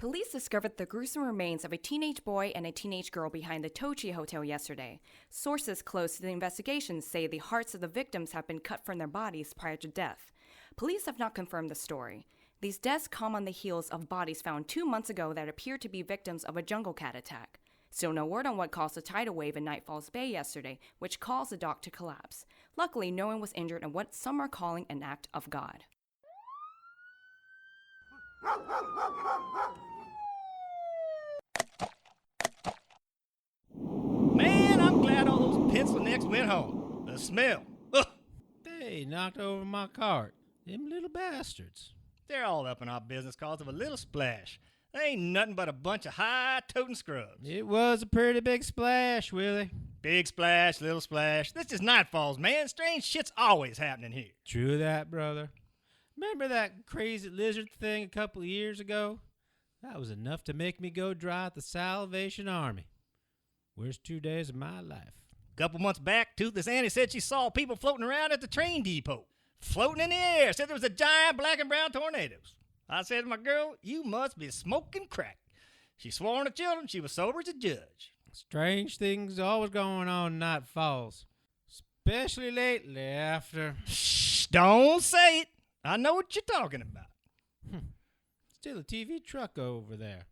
Police discovered the gruesome remains of a teenage boy and a teenage girl behind the Tochi Hotel yesterday. Sources close to the investigation say the hearts of the victims have been cut from their bodies prior to death. Police have not confirmed the story. These deaths come on the heels of bodies found 2 months ago that appear to be victims of a jungle cat attack. Still no word on what caused the tidal wave in Night Falls Bay yesterday, which caused the dock to collapse. Luckily, no one was injured in what some are calling an act of God. Man, I'm glad all those pencil necks went home. The smell. Ugh. They knocked over my cart. Them little bastards. They're all up in our business cause of a little splash. They ain't nothing but a bunch of high-toting scrubs. It was a pretty big splash, Willie. Big splash, little splash. This is Night Falls, man. Strange shit's always happening here. True that, brother. Remember that crazy lizard thing a couple of years ago? That was enough to make me go dry at the Salvation Army. Worst 2 days of my life. A couple months back, Toothless Annie said she saw people floating around at the train depot. Floating in the air. Said there was a giant black and brown tornadoes. I said to my girl, you must be smoking crack. She swore on the children she was sober as a judge. Strange things always going on in Night Falls. Especially lately after... Shh, don't say it. I know what you're talking about. Still a TV truck over there.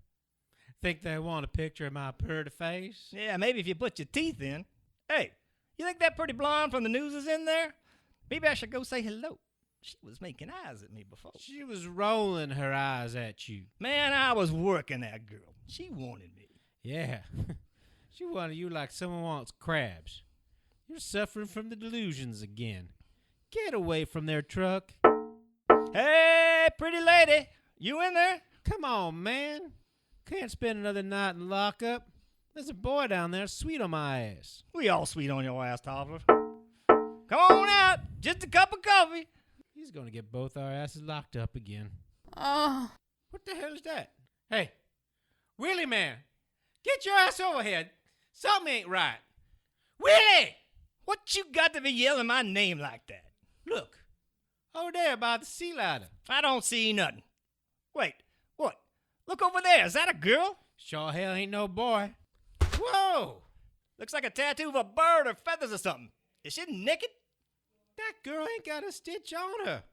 Think they want a picture of my pretty face? Yeah, maybe if you put your teeth in. Hey, you think that pretty blonde from the news is in there? Maybe I should go say hello. She was making eyes at me before. She was rolling her eyes at you. Man, I was working that girl. She wanted me. Yeah. She wanted you like someone wants crabs. You're suffering from the delusions again. Get away from their truck. Hey, pretty lady. You in there? Come on, man. Can't spend another night in lockup. There's a boy down there sweet on my ass. We all sweet on your ass, Toddler. Come on out. Just a cup of coffee. He's going to get both our asses locked up again. What the hell is that? Hey, Willie, man, get your ass over here. Something ain't right. Willie! What you got to be yelling my name like that? Look, over there by the sea ladder. I don't see nothing. Wait, what? Look over there. Is that a girl? Sure hell ain't no boy. Whoa! Looks like a tattoo of a bird or feathers or something. Is she naked? That girl ain't got a stitch on her.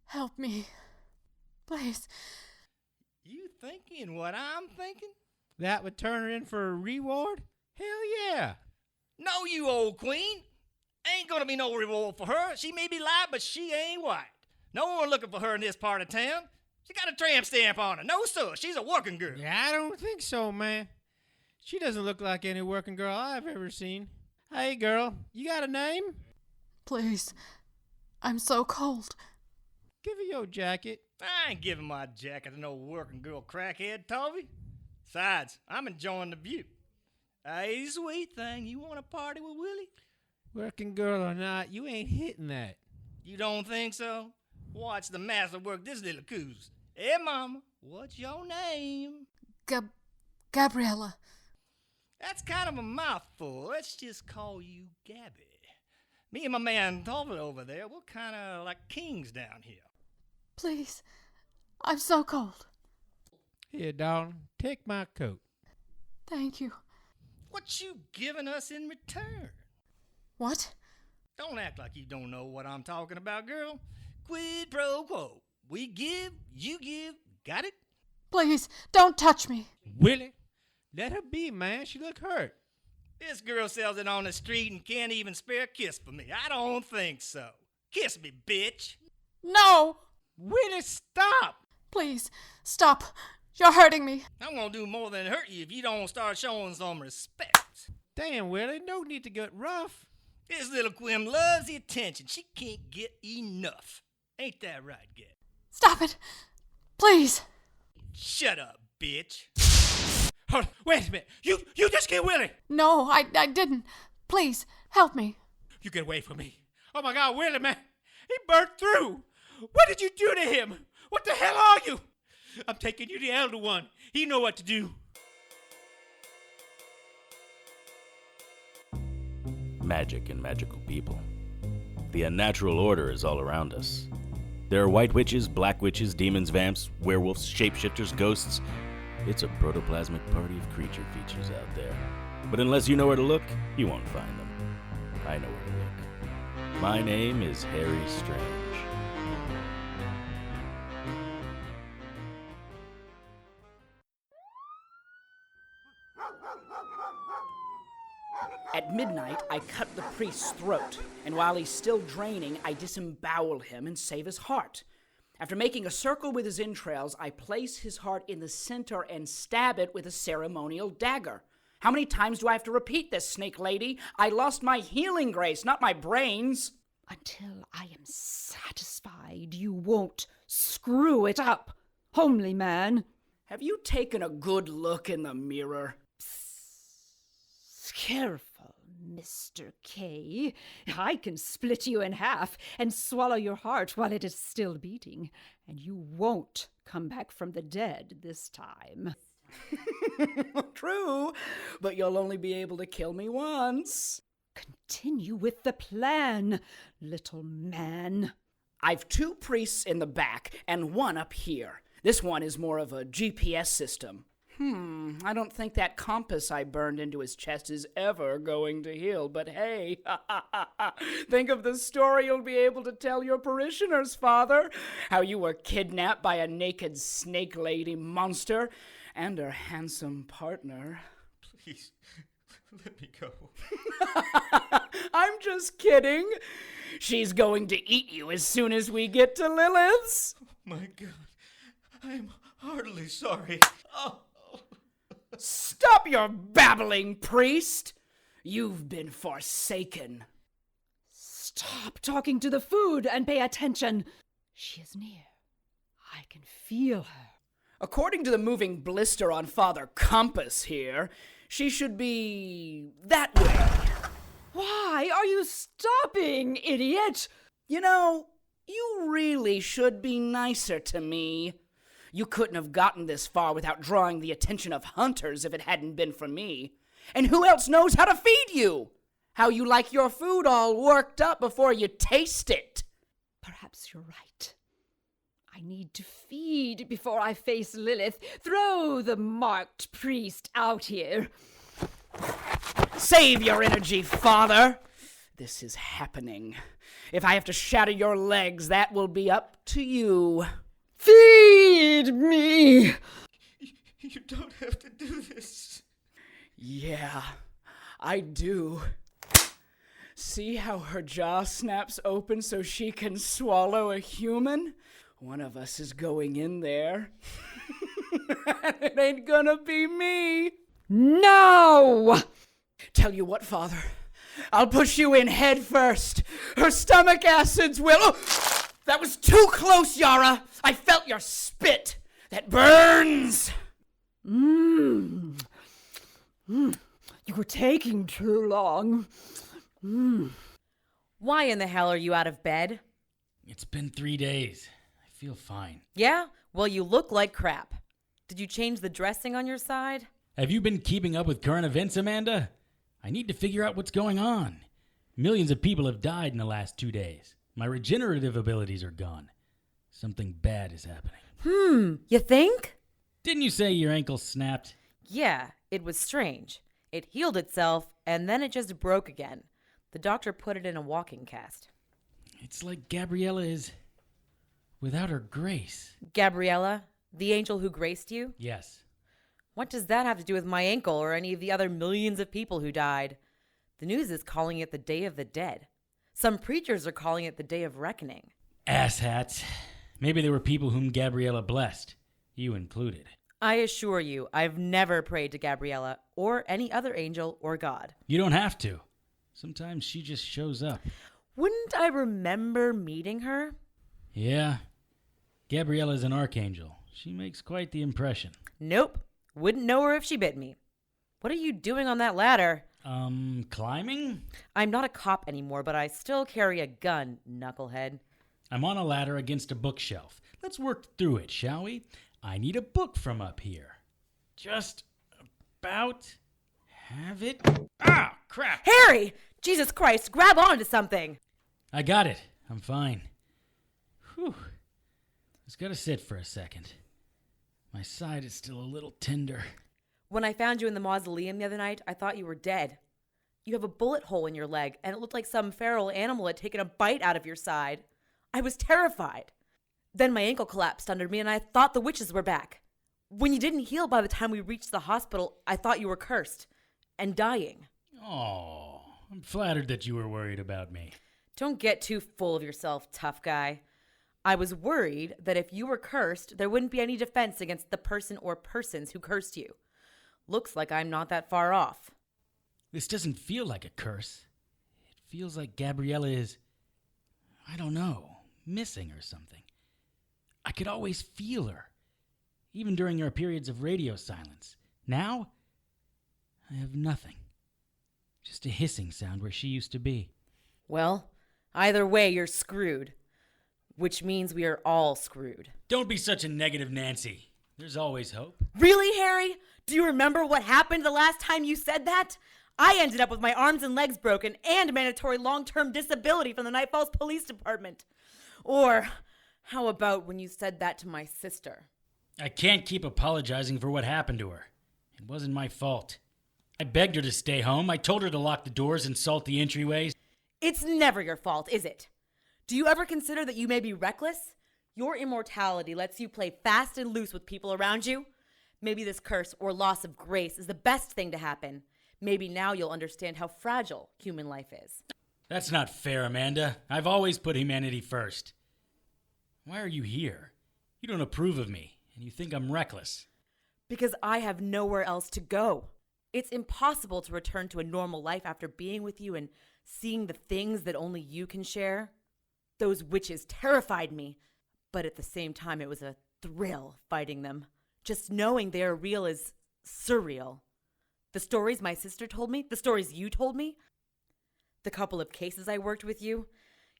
Help me. Please. You thinking what I'm thinking? That would turn her in for a reward? Hell yeah. No, you old queen. Ain't gonna be no reward for her. She may be light, but she ain't white. No one looking for her in this part of town. She got a tramp stamp on her. No, sir. She's a working girl. Yeah, I don't think so, man. She doesn't look like any working girl I've ever seen. Hey, girl, you got a name? Please. I'm so cold. Give her your jacket. I ain't giving my jacket to no working girl crackhead, Tovey. Besides, I'm enjoying the view. Hey, sweet thing, you want to party with Willie? Working girl or not, you ain't hitting that. You don't think so? Watch the master work this little coos. Hey, mama, what's your name? Gabriella. That's kind of a mouthful. Let's just call you Gabby. Me and my man Tolbert over there, we're kind of like kings down here. Please. I'm so cold. Here, darling, take my coat. Thank you. What you giving us in return? What? Don't act like you don't know what I'm talking about, girl. Quid pro quo. We give, you give. Got it? Please, don't touch me. Willie, let her be, man. She look hurt. This girl sells it on the street and can't even spare a kiss for me. I don't think so. Kiss me, bitch. No! Willie, stop! Please, stop. You're hurting me. I'm gonna do more than hurt you if you don't start showing some respect. Damn, Willie, no need to get rough. This little Quim loves the attention. She can't get enough. Ain't that right, Gab? Stop it. Please. Shut up, bitch. Hold on, wait a minute. You just killed Willie. No, I didn't. Please, help me. You get away from me. Oh my God, Willie, man. He burnt through. What did you do to him? What the hell are you? I'm taking you to the Elder One. He know what to do. Magic and magical people. The unnatural order is all around us. There are white witches, black witches, demons, vamps, werewolves, shapeshifters, ghosts, It's a protoplasmic party of creature features out there. But unless you know where to look, you won't find them. I know where to look. My name is Harry Strange. At midnight, I cut the priest's throat, and while he's still draining, I disembowel him and save his heart. After making a circle with his entrails, I place his heart in the center and stab it with a ceremonial dagger. How many times do I have to repeat this, Snake Lady? I lost my healing grace, not my brains. Until I am satisfied you won't screw it up, homely man. Have you taken a good look in the mirror? Careful, Mr. K. I can split you in half and swallow your heart while it is still beating, and you won't come back from the dead this time. True, but you'll only be able to kill me once. Continue with the plan, little man. I've 2 priests in the back and 1 up here. This one is more of a GPS system. I don't think that compass I burned into his chest is ever going to heal, but hey, think of the story you'll be able to tell your parishioners, Father. How you were kidnapped by a naked snake lady monster and her handsome partner. Please, let me go. I'm just kidding. She's going to eat you as soon as we get to Lilith's. Oh my God, I am heartily sorry. Oh. Stop your babbling, priest! You've been forsaken. Stop talking to the food and pay attention. She is near. I can feel her. According to the moving blister on Father Compass here, she should be that way. Why are you stopping, idiot? You know, you really should be nicer to me. You couldn't have gotten this far without drawing the attention of hunters if it hadn't been for me. And who else knows how to feed you? How you like your food all worked up before you taste it. Perhaps you're right. I need to feed before I face Lilith. Throw the marked priest out here. Save your energy, Father. This is happening. If I have to shatter your legs, that will be up to you. Feed me! You don't have to do this. Yeah, I do. See how her jaw snaps open so she can swallow a human? One of us is going in there. It ain't gonna be me. No! Tell you what, Father. I'll push you in head first. Her stomach acids will... Oh, that was too close, Yara. I felt your spit. That burns. You were taking too long. Why in the hell are you out of bed? It's been 3 days. I feel fine. Yeah? Well, you look like crap. Did you change the dressing on your side? Have you been keeping up with current events, Amanda? I need to figure out what's going on. Millions of people have died in the last 2 days. My regenerative abilities are gone. Something bad is happening. You think? Didn't you say your ankle snapped? Yeah, it was strange. It healed itself, and then it just broke again. The doctor put it in a walking cast. It's like Gabriella is without her grace. Gabriella, the angel who graced you? Yes. What does that have to do with my ankle or any of the other millions of people who died? The news is calling it the Day of the Dead. Some preachers are calling it the Day of Reckoning. Asshats. Maybe there were people whom Gabriella blessed, you included. I assure you, I've never prayed to Gabriella or any other angel or God. You don't have to. Sometimes she just shows up. Wouldn't I remember meeting her? Yeah. Gabriella's an archangel. She makes quite the impression. Nope. Wouldn't know her if she bit me. What are you doing on that ladder? Climbing? I'm not a cop anymore, but I still carry a gun, knucklehead. I'm on a ladder against a bookshelf. Let's work through it, shall we? I need a book from up here. Just about have it. Ah, crap! Harry! Jesus Christ, grab onto something! I got it. I'm fine. Whew. Just gotta sit for a second. My side is still a little tender. When I found you in the mausoleum the other night, I thought you were dead. You have a bullet hole in your leg, and it looked like some feral animal had taken a bite out of your side. I was terrified. Then my ankle collapsed under me, and I thought the witches were back. When you didn't heal by the time we reached the hospital, I thought you were cursed and dying. Oh, I'm flattered that you were worried about me. Don't get too full of yourself, tough guy. I was worried that if you were cursed, there wouldn't be any defense against the person or persons who cursed you. Looks like I'm not that far off. This doesn't feel like a curse. It feels like Gabriella is, I don't know, missing or something. I could always feel her, even during our periods of radio silence. Now, I have nothing. Just a hissing sound where she used to be. Well, either way, you're screwed. Which means we are all screwed. Don't be such a negative Nancy. There's always hope. Really, Harry? Do you remember what happened the last time you said that? I ended up with my arms and legs broken and mandatory long-term disability from the Night Falls Police Department. Or how about when you said that to my sister? I can't keep apologizing for what happened to her. It wasn't my fault. I begged her to stay home. I told her to lock the doors and salt the entryways. It's never your fault, is it? Do you ever consider that you may be reckless? Your immortality lets you play fast and loose with people around you. Maybe this curse or loss of grace is the best thing to happen. Maybe now you'll understand how fragile human life is. That's not fair, Amanda. I've always put humanity first. Why are you here? You don't approve of me, and you think I'm reckless. Because I have nowhere else to go. It's impossible to return to a normal life after being with you and seeing the things that only you can share. Those witches terrified me, but at the same time it was a thrill fighting them. Just knowing they are real is surreal. The stories my sister told me, the stories you told me, the couple of cases I worked with you,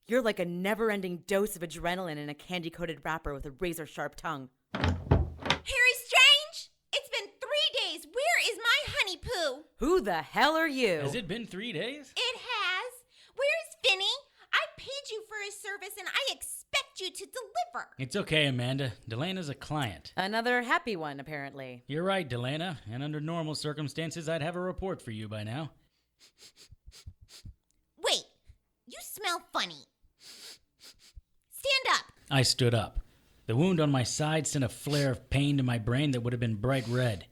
you're like a never-ending dose of adrenaline in a candy-coated wrapper with a razor-sharp tongue. Harry Strange! It's been 3 days. Where is my honey poo? Who the hell are you? Has it been 3 days? It has. Where's Finny? I paid you for his service and I expect you to deliver. It's okay, Amanda. Delana's a client. Another happy one, apparently. You're right, Delana. And under normal circumstances, I'd have a report for you by now. Wait, you smell funny. Stand up. I stood up. The wound on my side sent a flare of pain to my brain that would have been bright red.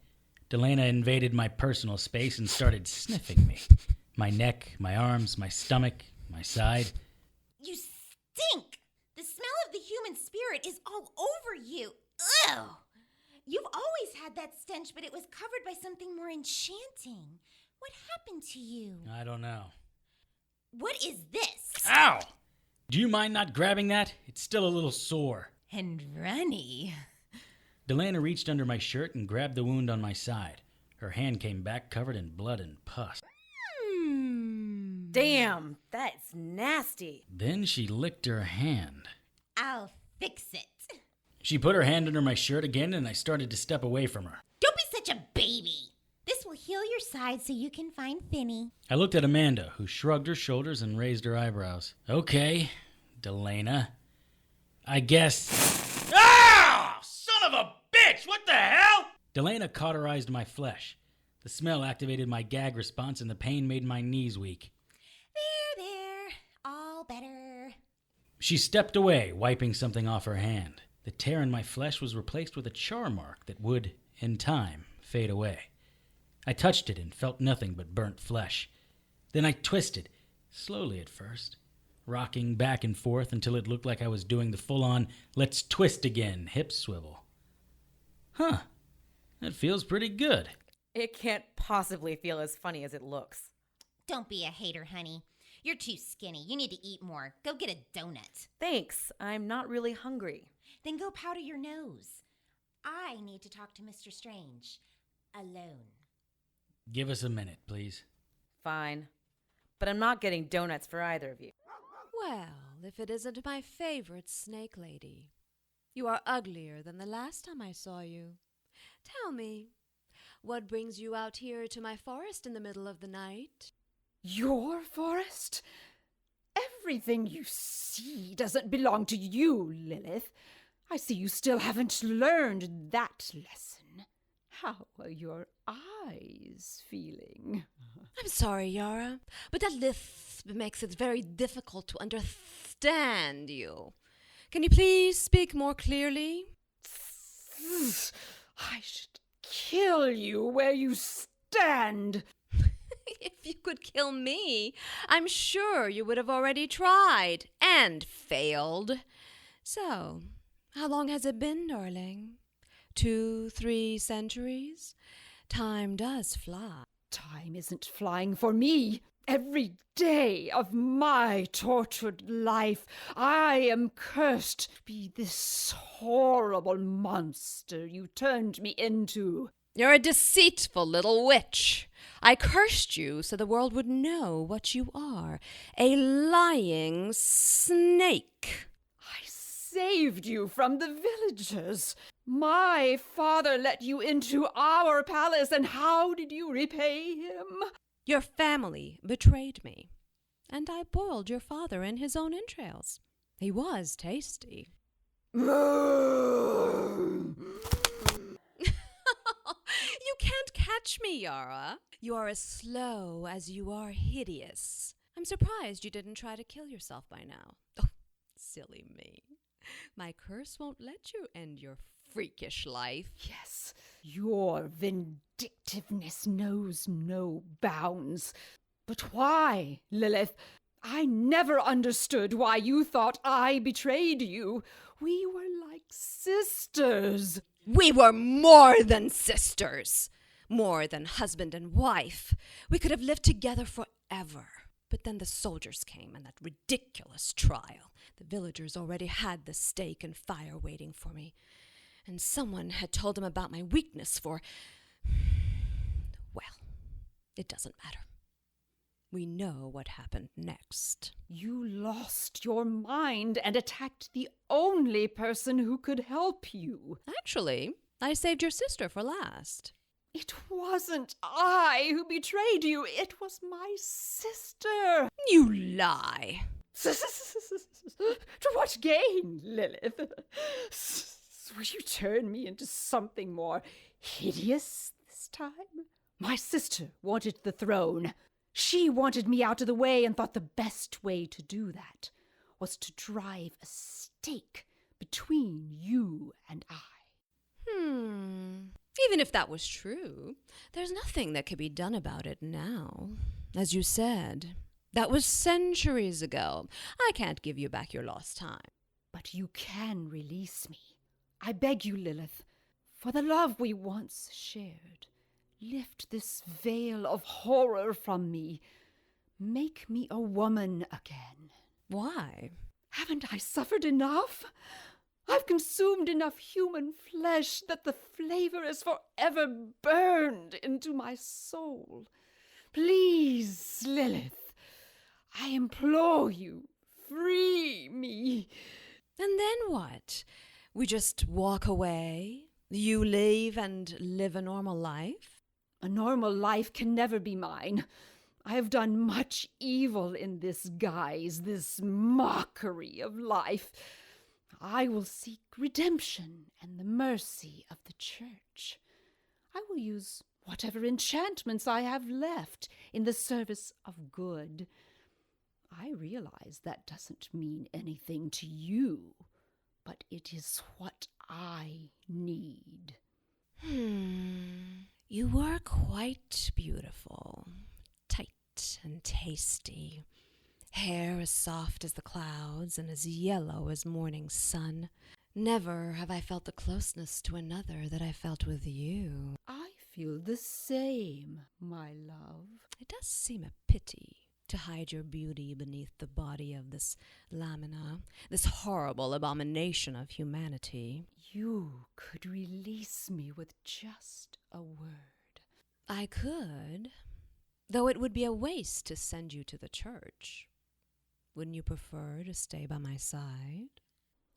Delana invaded my personal space and started sniffing me. My neck, my arms, my stomach, my side. You stink. The smell of the human spirit is all over you. Ugh. You've always had that stench, but it was covered by something more enchanting. What happened to you? I don't know. What is this? Ow! Do you mind not grabbing that? It's still a little sore. And runny. Delana reached under my shirt and grabbed the wound on my side. Her hand came back covered in blood and pus. Damn, that's nasty. Then she licked her hand. I'll fix it. She put her hand under my shirt again, and I started to step away from her. Don't be such a baby. This will heal your side so you can find Finny. I looked at Amanda, who shrugged her shoulders and raised her eyebrows. Okay, Delana. I guess... Ah! Son of a bitch! What the hell? Delana cauterized my flesh. The smell activated my gag response, and the pain made my knees weak. There. All better. She stepped away, wiping something off her hand. The tear in my flesh was replaced with a char mark that would, in time, fade away. I touched it and felt nothing but burnt flesh. Then I twisted, slowly at first, rocking back and forth until it looked like I was doing the full-on let's twist again hip swivel. Huh, that feels pretty good. It can't possibly feel as funny as it looks. Don't be a hater, honey. You're too skinny. You need to eat more. Go get a donut. Thanks, I'm not really hungry. Then go powder your nose. I need to talk to Mr. Strange. Alone. Give us a minute, please. Fine. But I'm not getting donuts for either of you. Well, if it isn't my favorite snake lady. You are uglier than the last time I saw you. Tell me, what brings you out here to my forest in the middle of the night? Your forest? Everything you see doesn't belong to you, Lilith. I see you still haven't learned that lesson. How are your eyes feeling? I'm sorry, Yara, but that lisp makes it very difficult to understand you. Can you please speak more clearly? I should kill you where you stand. If you could kill me, I'm sure you would have already tried and failed. So, how long has it been, darling? 2, 3 centuries? Time does fly. Time isn't flying for me. Every day of my tortured life, I am cursed to be this horrible monster you turned me into. You're a deceitful little witch. I cursed you so the world would know what you are. A lying snake. I saved you from the villagers. My father let you into our palace, and how did you repay him? Your family betrayed me, and I boiled your father in his own entrails. He was tasty. You can't catch me, Yara. You are as slow as you are hideous. I'm surprised you didn't try to kill yourself by now. Oh, silly me. My curse won't let you end your freakish life. Yes, your vindictiveness knows no bounds. But why, Lilith? I never understood why you thought I betrayed you. We were like sisters. We were more than sisters. More than husband and wife. We could have lived together forever. But then the soldiers came and that ridiculous trial. The villagers already had the stake and fire waiting for me. And someone had told them about my weakness for... Well, it doesn't matter. We know what happened next. You lost your mind and attacked the only person who could help you. Actually, I saved your sister for last. It wasn't I who betrayed you. It was my sister. You lie. To what gain, Lilith? Will you turn me into something more hideous this time? My sister wanted the throne. She wanted me out of the way and thought the best way to do that was to drive a stake between you and I. Even if that was true, there's nothing that could be done about it now. As you said, that was centuries ago. I can't give you back your lost time. But you can release me. I beg you, Lilith, for the love we once shared. Lift this veil of horror from me. Make me a woman again. Why? Haven't I suffered enough? I've consumed enough human flesh that the flavor is forever burned into my soul. Please, Lilith, I implore you, free me. And then what? We just walk away? You leave and live a normal life? A normal life can never be mine. I have done much evil in this guise, this mockery of life. I will seek redemption and the mercy of the church. I will use whatever enchantments I have left in the service of good. I realize that doesn't mean anything to you, but it is what I need. You were quite beautiful, tight and tasty. Hair as soft as the clouds and as yellow as morning sun. Never have I felt the closeness to another that I felt with you. I feel the same, my love. It does seem a pity to hide your beauty beneath the body of this lamina, this horrible abomination of humanity. You could release me with just a word. I could, though it would be a waste to send you to the church. Wouldn't you prefer to stay by my side?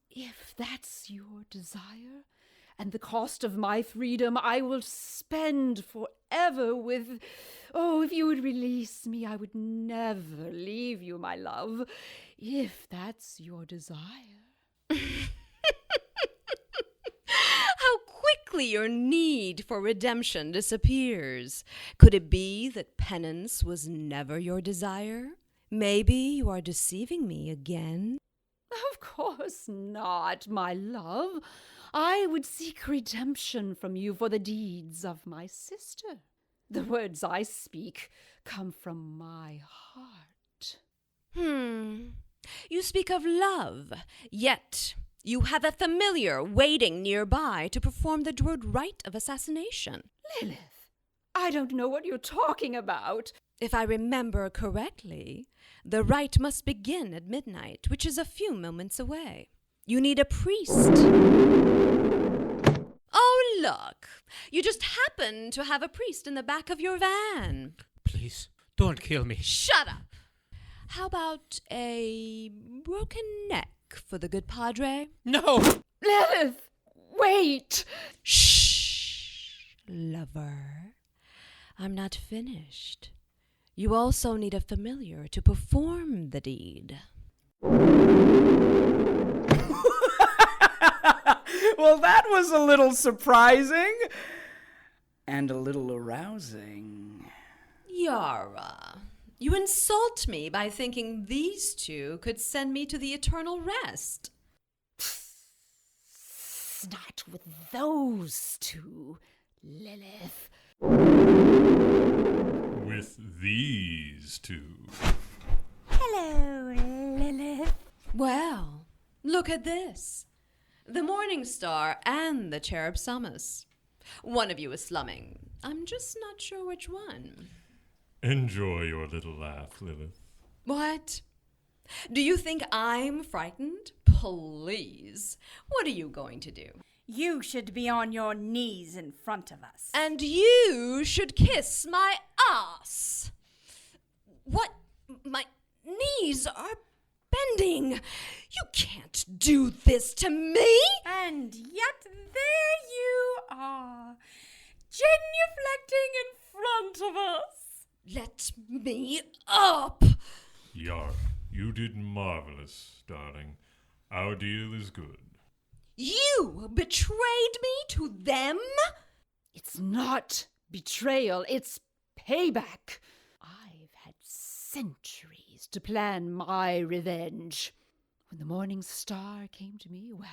If that's your desire, and the cost of my freedom I will spend forever with... Oh, if you would release me, I would never leave you, my love. If that's your desire. quickly your need for redemption disappears. Could it be that penance was never your desire? Maybe you are deceiving me again. Of course not, my love. I would seek redemption from you for the deeds of my sister. The words I speak come from my heart. You speak of love, yet you have a familiar waiting nearby to perform the druid rite of assassination. Lilith, I don't know what you're talking about. If I remember correctly, the rite must begin at midnight, which is a few moments away. You need a priest. Oh, look! You just happen to have a priest in the back of your van. Please, don't kill me. Shut up! How about a broken neck for the good padre? No! Lilith, wait! Shh, lover. I'm not finished. You also need a familiar to perform the deed. Well, that was a little surprising. And a little arousing. Yara, you insult me by thinking these two could send me to the eternal rest. Not with those two, Lilith. With these two. Hello, Lilith. Well, look at this. The Morning Star and the Cherub Summus. One of you is slumming. I'm just not sure which one. Enjoy your little laugh, Lilith. What? Do you think I'm frightened? Please. What are you going to do? You should be on your knees in front of us. And you should kiss my ass. What? My knees are bending. You can't do this to me. And yet there you are, genuflecting in front of us. Let me up. Yara, you did marvelous, darling. Our deal is good. You betrayed me to them? It's not betrayal, it's payback. I've had centuries to plan my revenge. When the Morning Star came to me, well,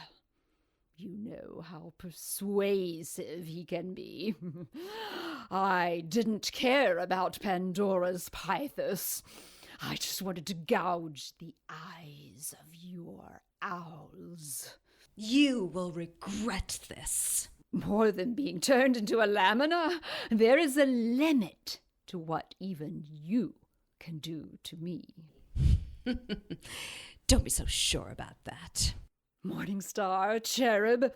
you know how persuasive he can be. I didn't care about Pandora's Pythos. I just wanted to gouge the eyes of your owls. You will regret this. More than being turned into a lamina, there is a limit to what even you can do to me. Don't be so sure about that. Morning Star, Cherub,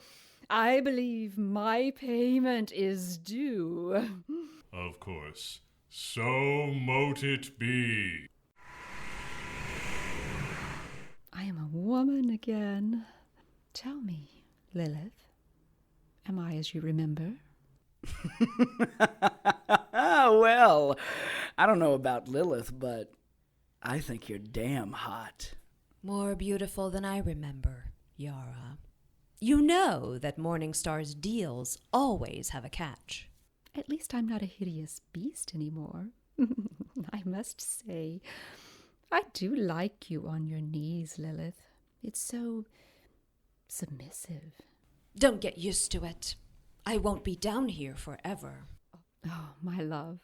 I believe my payment is due. Of course. So mote it be. I am a woman again. Tell me, Lilith, am I as you remember? Well, I don't know about Lilith, but I think you're damn hot. More beautiful than I remember, Yara. You know that Morning Star's deals always have a catch. At least I'm not a hideous beast anymore. I must say, I do like you on your knees, Lilith. It's so submissive. Don't get used to it. I won't be down here forever. Oh, my love,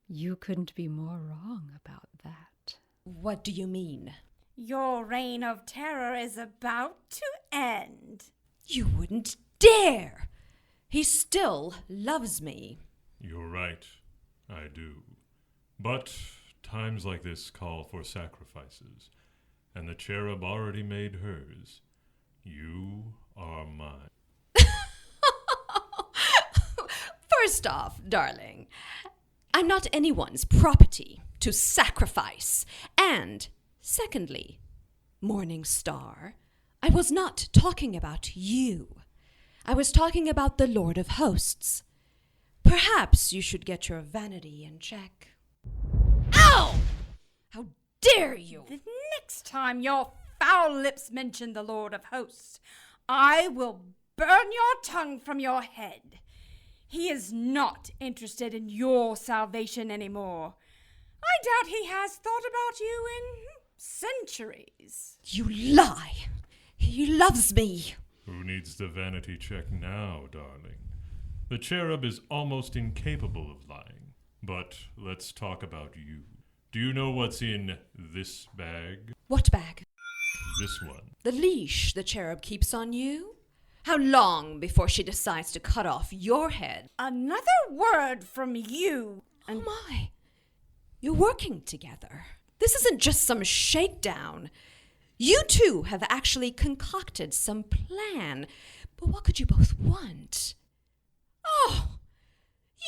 you couldn't be more wrong about that. What do you mean? Your reign of terror is about to end. You wouldn't dare! He still loves me. You're right. I do. But times like this call for sacrifices, and the cherub already made hers. You are mine. First off, darling, I'm not anyone's property to sacrifice. And secondly, Morning Star, I was not talking about you. I was talking about the Lord of Hosts. Perhaps you should get your vanity in check. Ow! How dare you! The next time your foul lips mention the Lord of Hosts, I will burn your tongue from your head. He is not interested in your salvation anymore. I doubt he has thought about you in centuries. You lie! He loves me! Who needs the vanity check now, darling? The cherub is almost incapable of lying. But let's talk about you. Do you know what's in this bag? What bag? This one. The leash the cherub keeps on you? How long before she decides to cut off your head? Another word from you. Oh my! You're working together. This isn't just some shakedown. You two have actually concocted some plan. But what could you both want? Oh,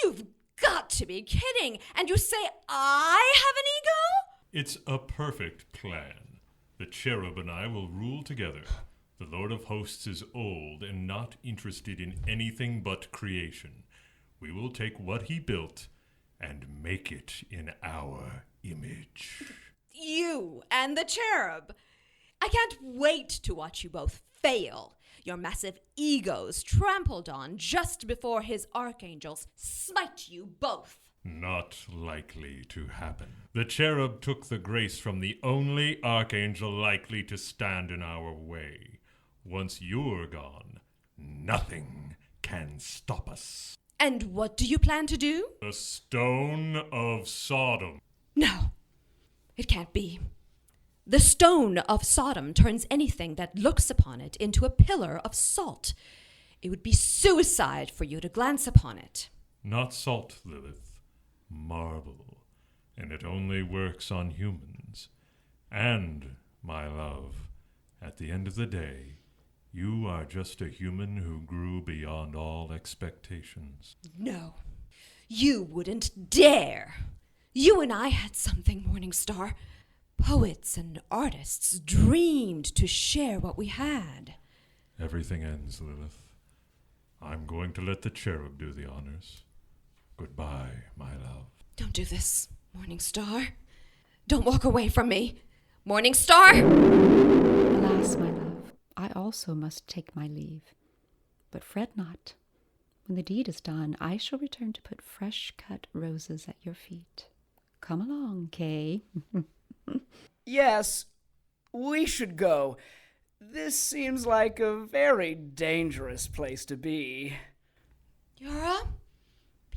you've got to be kidding. And you say I have an ego? It's a perfect plan. The cherub and I will rule together. The Lord of Hosts is old and not interested in anything but creation. We will take what he built and make it in our image. You and the cherub. I can't wait to watch you both fail. Your massive egos trampled on just before his archangels smite you both. Not likely to happen. The cherub took the grace from the only archangel likely to stand in our way. Once you're gone, nothing can stop us. And what do you plan to do? The Stone of Sodom. No, it can't be. The Stone of Sodom turns anything that looks upon it into a pillar of salt. It would be suicide for you to glance upon it. Not salt, Lilith. Marble. And it only works on humans. And, my love, at the end of the day, you are just a human who grew beyond all expectations. No, you wouldn't dare. You and I had something, Morningstar. Poets and artists dreamed to share what we had. Everything ends, Lilith. I'm going to let the cherub do the honors. Goodbye, my love. Don't do this, Morningstar. Don't walk away from me. Morningstar! Alas, my love, I also must take my leave. But fret not. When the deed is done, I shall return to put fresh-cut roses at your feet. Come along, Kay. Yes, we should go. This seems like a very dangerous place to be. Yara,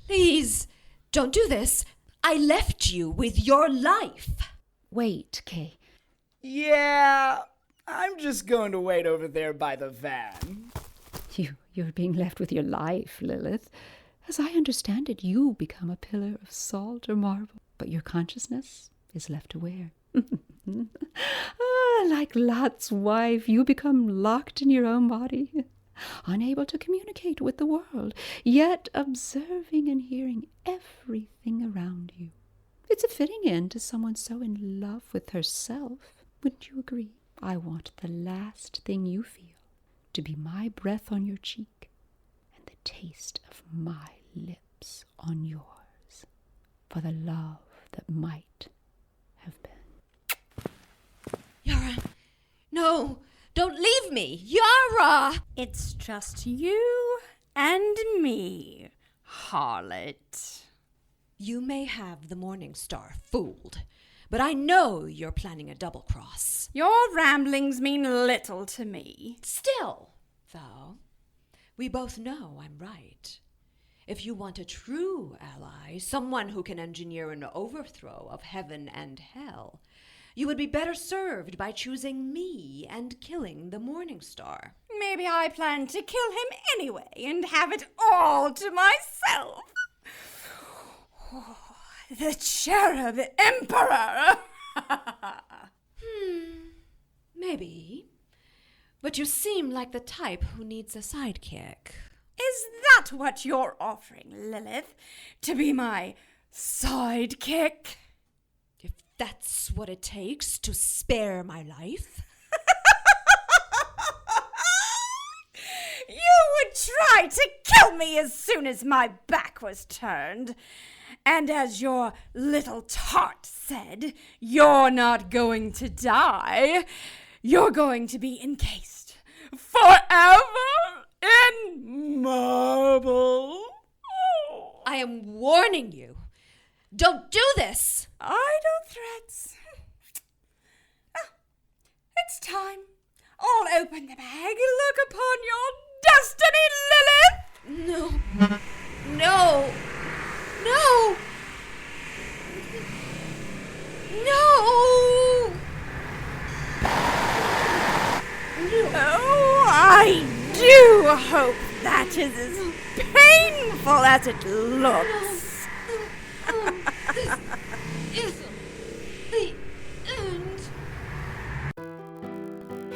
please, don't do this. I left you with your life. Wait, Kay. Yeah, I'm just going to wait over there by the van. You're being left with your life, Lilith. As I understand it, you become a pillar of salt or marble, but your consciousness is left to wear. Like Lot's wife, you become locked in your own body, unable to communicate with the world, yet observing and hearing everything around you. It's a fitting end to someone so in love with herself. Wouldn't you agree? I want the last thing you feel to be my breath on your cheek and the taste of my lips on yours, for the love that might have been. Yara, no, don't leave me. Yara! It's just you and me, harlot. You may have the Morningstar fooled, but I know you're planning a double cross. Your ramblings mean little to me. Still, though, we both know I'm right. If you want a true ally, someone who can engineer an overthrow of heaven and hell, you would be better served by choosing me and killing the Morningstar. Maybe I plan to kill him anyway and have it all to myself. Oh, the Cherub Emperor! Maybe. But you seem like the type who needs a sidekick. Is that what you're offering, Lilith? To be my sidekick? If that's what it takes to spare my life. You would try to kill me as soon as my back was turned. And as your little tart said, you're not going to die. You're going to be encased forever in marble. I am warning you. Don't do this! Idle threats. It's time. I'll open the bag and look upon your destiny, Lilith! No. No! No! No! Oh, I do hope that is as painful as it looks. This is the end.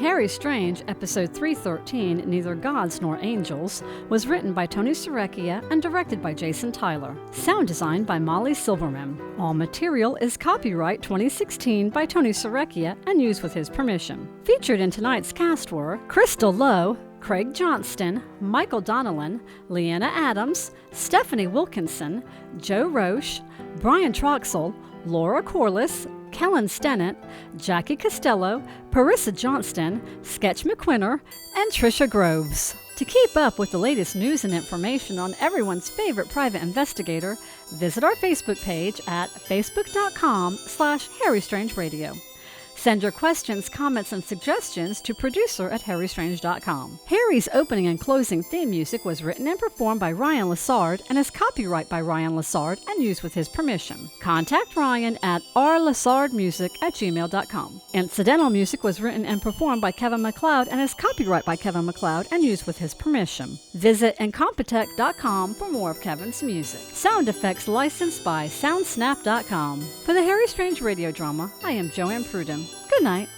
Harry Strange, episode 313, Neither Gods Nor Angels, was written by Tony Serecchia and directed by Jason Tyler. Sound designed by Molly Silverman. All material is copyright 2016 by Tony Serecchia and used with his permission. Featured in tonight's cast were Crystal Lowe, Craig Johnston, Michael Donelan, Leanna Adams, Stephanie Wilkinson, Joe Roesch, Brian Troxell, Laura Corliss, Kellen Stennett, Jackie Costello, Parisa Johnston, Sketch MacQuinor, and Tricia Groves. To keep up with the latest news and information on everyone's favorite private investigator, visit our Facebook page at facebook.com/HarryStrangeRadio. Send your questions, comments, and suggestions to producer@harrystrange.com. Harry's opening and closing theme music was written and performed by Ryan Lessard and is copyright by Ryan Lessard and used with his permission. Contact Ryan at rlessardmusic@gmail.com. Incidental music was written and performed by Kevin MacLeod and is copyright by Kevin MacLeod and used with his permission. Visit incompetech.com for more of Kevin's music. Sound effects licensed by soundsnap.com. For the Harry Strange radio drama, I am JoAnn Pruden. Good night.